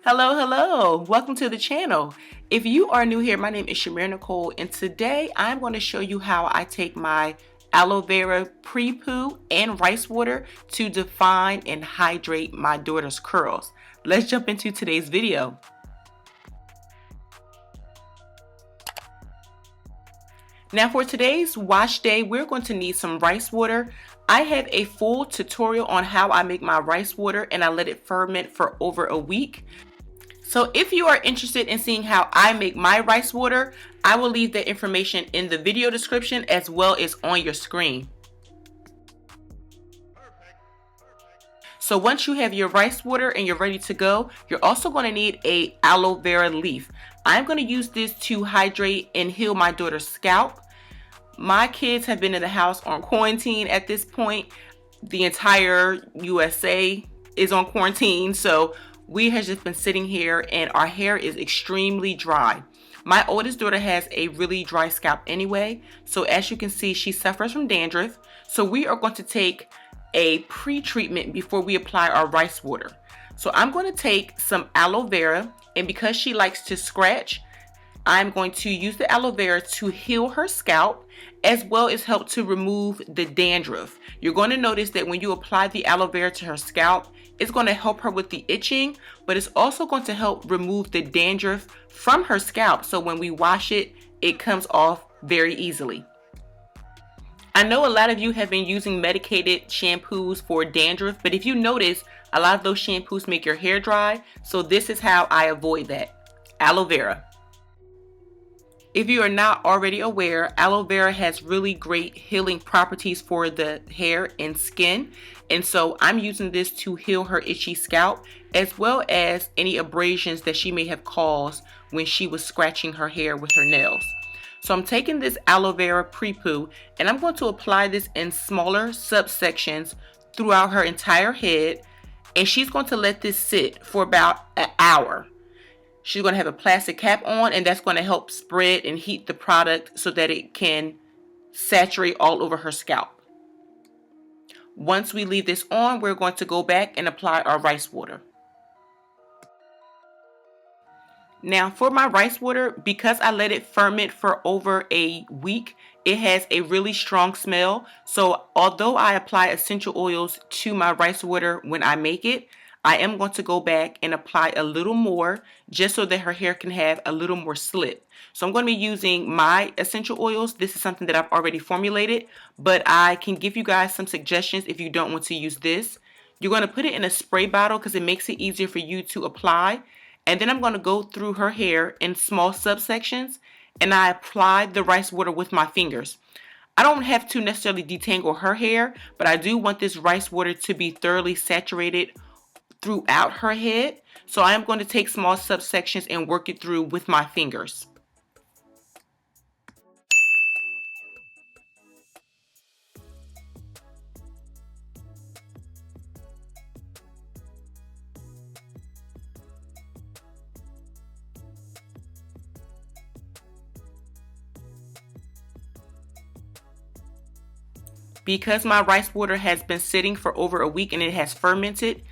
Hello, hello. Welcome to the channel. If you are new here, my name is ChimereNicole, and today I'm going to show you how I take my aloe vera pre-poo and rice water to define and hydrate my daughter's curls. Let's jump into today's video. Now for today's wash day, we're going to need some rice water. I have a full tutorial on how I make my rice water and I let it ferment for over a week. So if you are interested in seeing how I make my rice water, I will leave the information in the video description as well as on your screen. So once you have your rice water and you're ready to go, you're also going to need a aloe vera leaf. I'm going to use this to hydrate and heal my daughter's scalp. My kids have been in the house on quarantine at this point. The entire USA is on quarantine, so we have just been sitting here and our hair is extremely dry. My oldest daughter has a really dry scalp anyway, so as you can see, she suffers from dandruff. So we are going to take a pre-treatment before we apply our rice water. So I'm going to take some aloe vera, and because she likes to scratch, I'm going to use the aloe vera to heal her scalp as well as help to remove the dandruff. You're going to notice that when you apply the aloe vera to her scalp, it's going to help her with the itching, but it's also going to help remove the dandruff from her scalp. So when we wash it, it comes off very easily. I know a lot of you have been using medicated shampoos for dandruff, but if you notice, a lot of those shampoos make your hair dry. So this is how I avoid that. Aloe vera. If you are not already aware, aloe vera has really great healing properties for the hair and skin. And so I'm using this to heal her itchy scalp as well as any abrasions that she may have caused when she was scratching her hair with her nails. So I'm taking this aloe vera pre-poo and I'm going to apply this in smaller subsections throughout her entire head. And she's going to let this sit for about an hour. She's going to have a plastic cap on, and that's going to help spread and heat the product so that it can saturate all over her scalp. Once we leave this on, we're going to go back and apply our rice water. Now for my rice water, because I let it ferment for over a week, it has a really strong smell. So although I apply essential oils to my rice water when I make it, I am going to go back and apply a little more just so that her hair can have a little more slip. So I'm going to be using my essential oils. This is something that I've already formulated, but I can give you guys some suggestions if you don't want to use this. You're going to put it in a spray bottle because it makes it easier for you to apply. And then I'm going to go through her hair in small subsections and I apply the rice water with my fingers. I don't have to necessarily detangle her hair, but I do want this rice water to be thoroughly saturated throughout her head. So I am going to take small subsections and work it through with my fingers. Because my rice water has been sitting for over a week and it has fermented,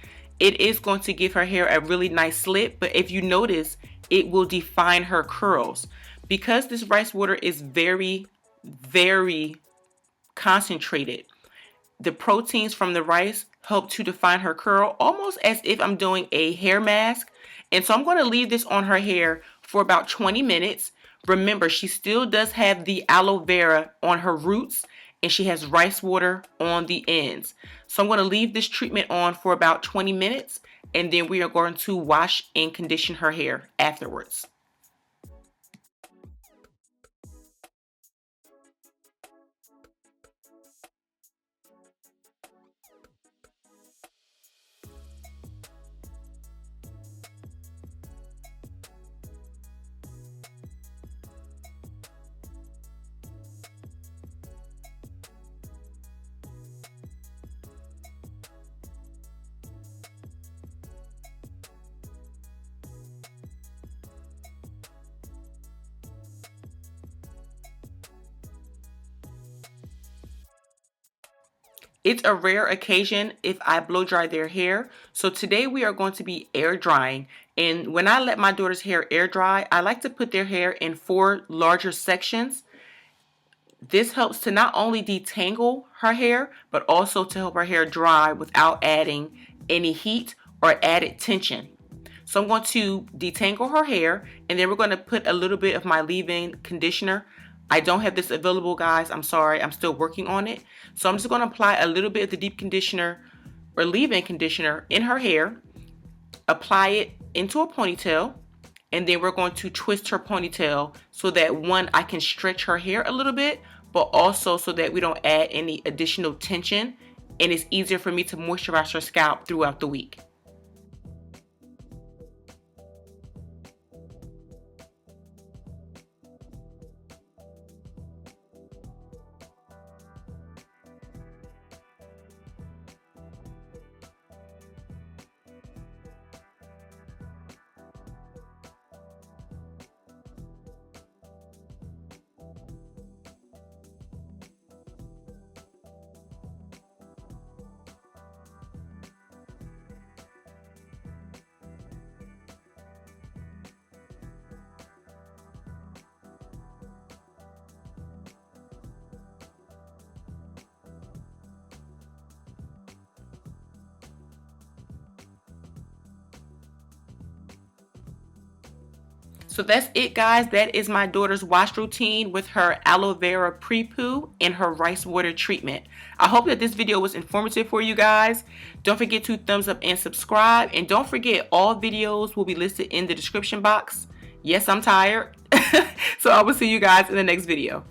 it is going to give her hair a really nice slip, but if you notice, it will define her curls. Because this rice water is very, very concentrated, the proteins from the rice help to define her curl almost as if I'm doing a hair mask. And so I'm going to leave this on her hair for about 20 minutes. Remember, she still does have the aloe vera on her roots and she has rice water on the ends. So I'm going to leave this treatment on for about 20 minutes and then we are going to wash and condition her hair afterwards. It's a rare occasion if I blow dry their hair. So today we are going to be air drying. And when I let my daughter's hair air dry, I like to put their hair in 4 larger sections. This helps to not only detangle her hair, but also to help her hair dry without adding any heat or added tension. So I'm going to detangle her hair, and then we're going to put a little bit of my leave-in conditioner. I don't have this available, guys. I'm sorry. I'm still working on it. So I'm just going to apply a little bit of the deep conditioner or leave-in conditioner in her hair, apply it into a ponytail, and then we're going to twist her ponytail so that, one, I can stretch her hair a little bit, but also so that we don't add any additional tension, and it's easier for me to moisturize her scalp throughout the week. So that's it, guys. That is my daughter's wash routine with her aloe vera pre-poo and her rice water treatment. I hope that this video was informative for you guys. Don't forget to thumbs up and subscribe. And don't forget, all videos will be listed in the description box. Yes, I'm tired. So I will see you guys in the next video.